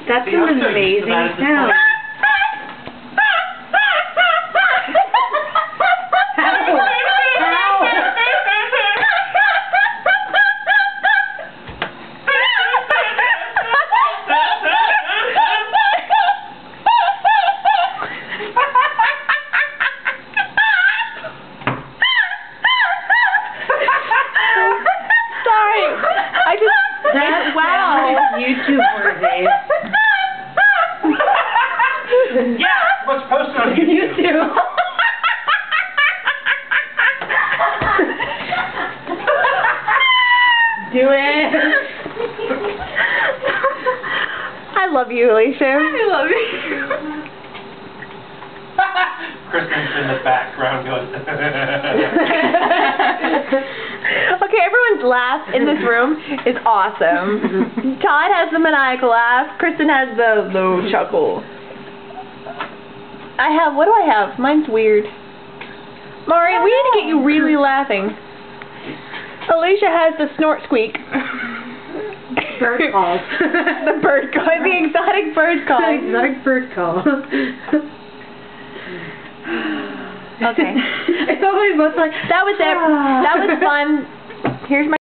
That's an amazing sound. YouTube worthy. Yeah, what's posted on YouTube? Do it. I love you, Leash. I love you. Kristen's in the background going. Okay, everyone's laugh in this room is awesome. Todd has the maniacal laugh. Kristen has the low chuckle. What do I have? Mine's weird. Mari, we need to get you really laughing. Alicia has the snort squeak. Birdcalls. The bird call. The exotic bird call. The exotic bird call. Okay. It's always both like, that was it. That was fun. Here's my